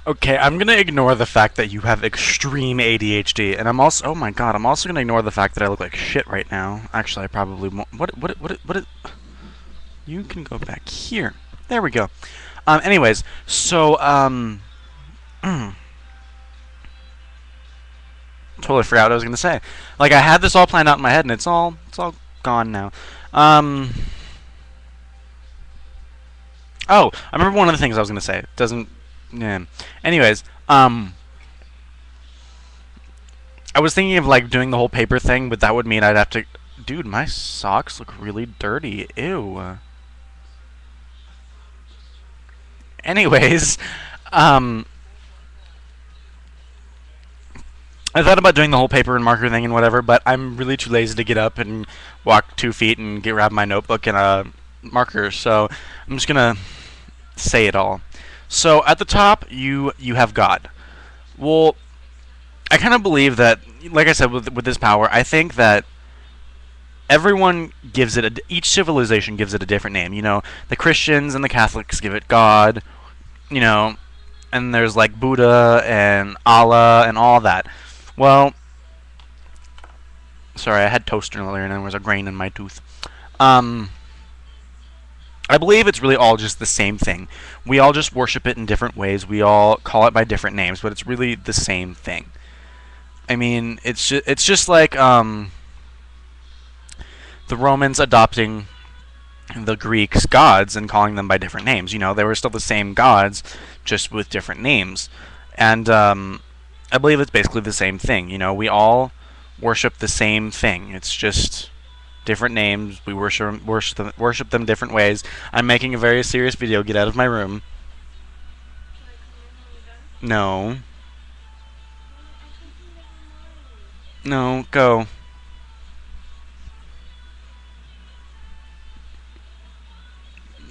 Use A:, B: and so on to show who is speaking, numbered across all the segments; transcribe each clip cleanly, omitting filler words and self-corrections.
A: Okay, I'm gonna ignore the fact that you have extreme ADHD, and I'm also, oh my god, I'm also gonna ignore the fact that I look like shit right now. Actually, I probably won't. You can go back here. There we go. Anyways, so, totally forgot what I was gonna say. Like, I had this all planned out in my head, and it's all gone now. Um, oh, I remember one of the things I was gonna say. It doesn't, yeah. Anyways, I was thinking of like doing the whole paper thing, but that would mean I'd have to. Dude, my socks look really dirty. Ew. Anyways, um, I thought about doing the whole paper and marker thing and whatever, but I'm really too lazy to get up and walk 2 feet and grab my notebook and a marker. So I'm just gonna say it all. So at the top, you have God. Well, I kind of believe that, like I said, with this power, I think that everyone gives it each civilization gives it a different name. You know, the Christians and the Catholics give it God. You know, and there's like Buddha and Allah and all that. Well, sorry, I had toast earlier and there was a grain in my tooth. Um, I believe it's really all just the same thing. We all just worship it in different ways. We all call it by different names, but it's really the same thing. I mean, it's just like the Romans adopting the Greeks' gods and calling them by different names. You know, they were still the same gods, just with different names. And I believe it's basically the same thing. You know, we all worship the same thing. It's just different names. We worship them different ways. I'm making a very serious video. Get out of my room. No. No, go.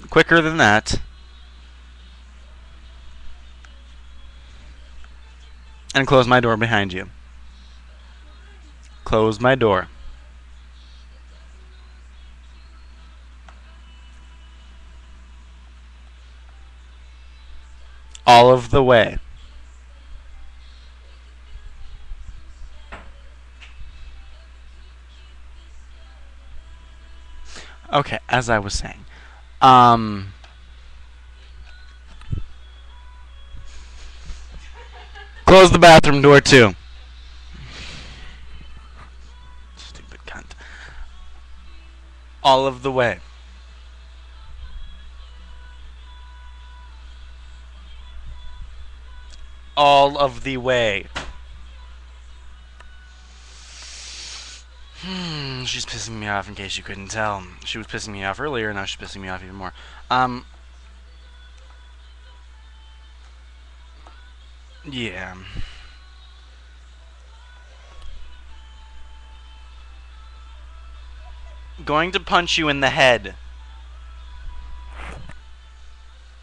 A: Quicker than that. And close my door behind you. Close my door. All of the way. Okay, as I was saying. Um, Close the bathroom door too. Stupid cunt. All of the way. All of the way. She's pissing me off in case you couldn't tell. She was pissing me off earlier, now she's pissing me off even more. Yeah. Going to punch you in the head.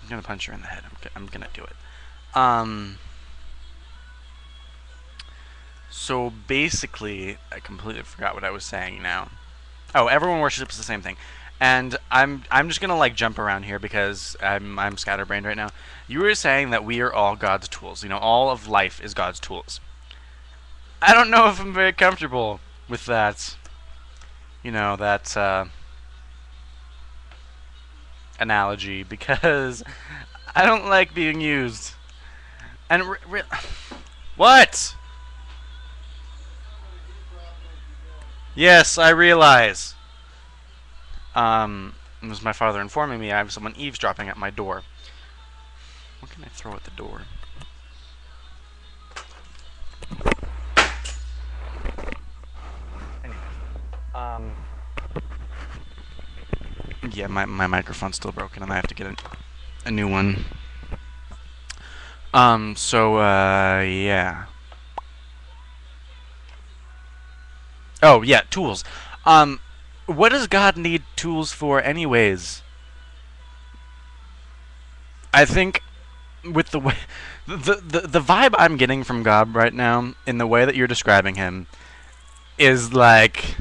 A: I'm gonna punch her in the head. I'm gonna do it. So basically, I completely forgot what I was saying now. Oh, everyone worships the same thing. And I'm just gonna like jump around here because I'm scatterbrained right now. You were saying that we are all God's tools. You know, all of life is God's tools. I don't know if I'm very comfortable with that. You know, that analogy because I don't like being used. And what? Yes, I realize. It was my father informing me I have someone eavesdropping at my door. What can I throw at the door? Anyway, yeah, my microphone's still broken, and I have to get a new one. Yeah. Oh, yeah, tools. What does God need tools for anyways? I think with the way the vibe I'm getting from God right now in the way that you're describing him is like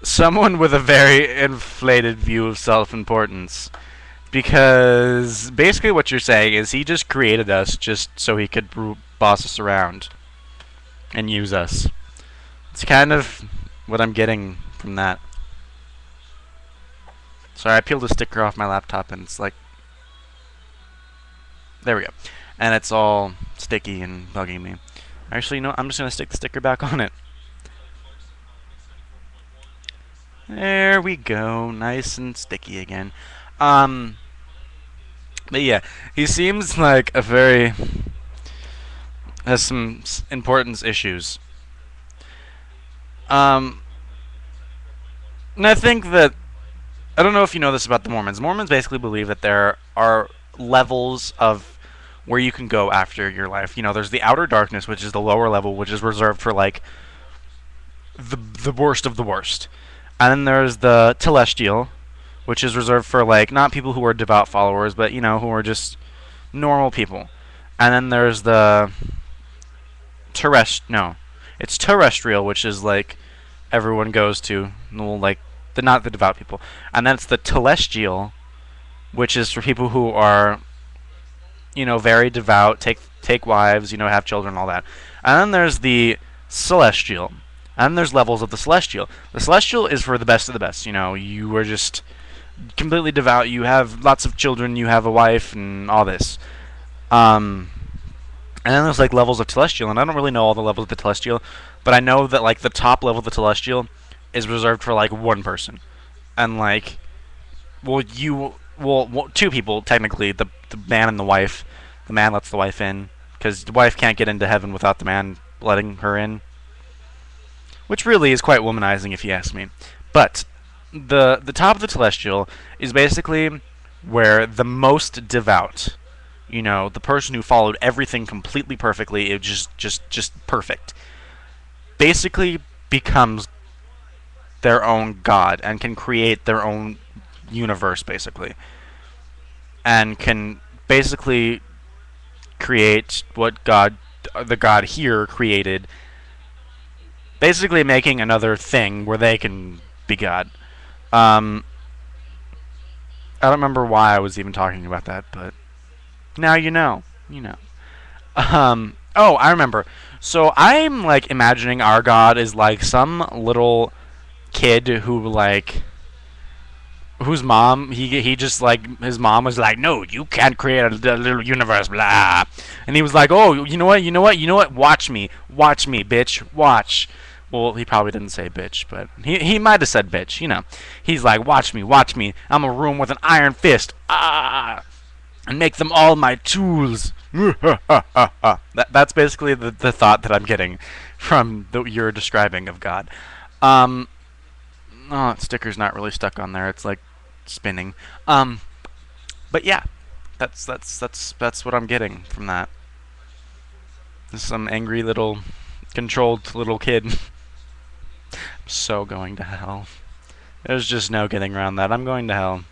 A: someone with a very inflated view of self-importance Because basically what you're saying is he just created us just so he could boss us around and use us. It's kind of what I'm getting from that. Sorry, I peeled a sticker off my laptop and it's like... There we go. And it's all sticky and bugging me. Actually, no, I'm just going to stick the sticker back on it. There we go. Nice and sticky again. But yeah, he seems like a very... has some importance issues. And I think that... I don't know if you know this about the Mormons. Mormons basically believe that there are levels of where you can go after your life. You know, there's the outer darkness, which is the lower level, which is reserved for, like, the worst of the worst. And then there's the telestial, which is reserved for, like, not people who are devout followers, but, you know, who are just normal people. And then there's the it's terrestrial, which is, like, everyone goes to, like, not the devout people. And then it's the telestial, which is for people who are, you know, very devout, take wives, you know, have children, all that. And then there's the celestial. And there's levels of the celestial. The celestial is for the best of the best. You know, you are just completely devout. You have lots of children. You have a wife and all this. And then there's like levels of telestial, and I don't really know all the levels of the telestial, but I know that like the top level of the telestial is reserved for like one person, and like, two people technically, the man and the wife. The man lets the wife in because the wife can't get into heaven without the man letting her in. Which really is quite womanizing, if you ask me. But the top of the telestial is basically where the most devout, you know, the person who followed everything completely perfectly, it just perfect, basically becomes their own god and can create their own universe, basically, and can basically create what the god here created. Basically making another thing where they can be God. I don't remember why I was even talking about that, but now you know. You know. Oh, I remember. So I'm, like, imagining our God is, like, some little kid who, like... whose mom, he just, like, his mom was like, no, you can't create a little universe, blah. And he was like, oh, you know what, watch me, bitch, watch. Well, he probably didn't say bitch, but he might have said bitch, you know. He's like, watch me, I'm a room with an iron fist, and make them all my tools. That's basically the thought that I'm getting from your describing of God. Oh, sticker's not really stuck on there. It's like spinning. But yeah, that's what I'm getting from that. Some angry little, controlled little kid. I'm so going to hell. There's just no getting around that. I'm going to hell.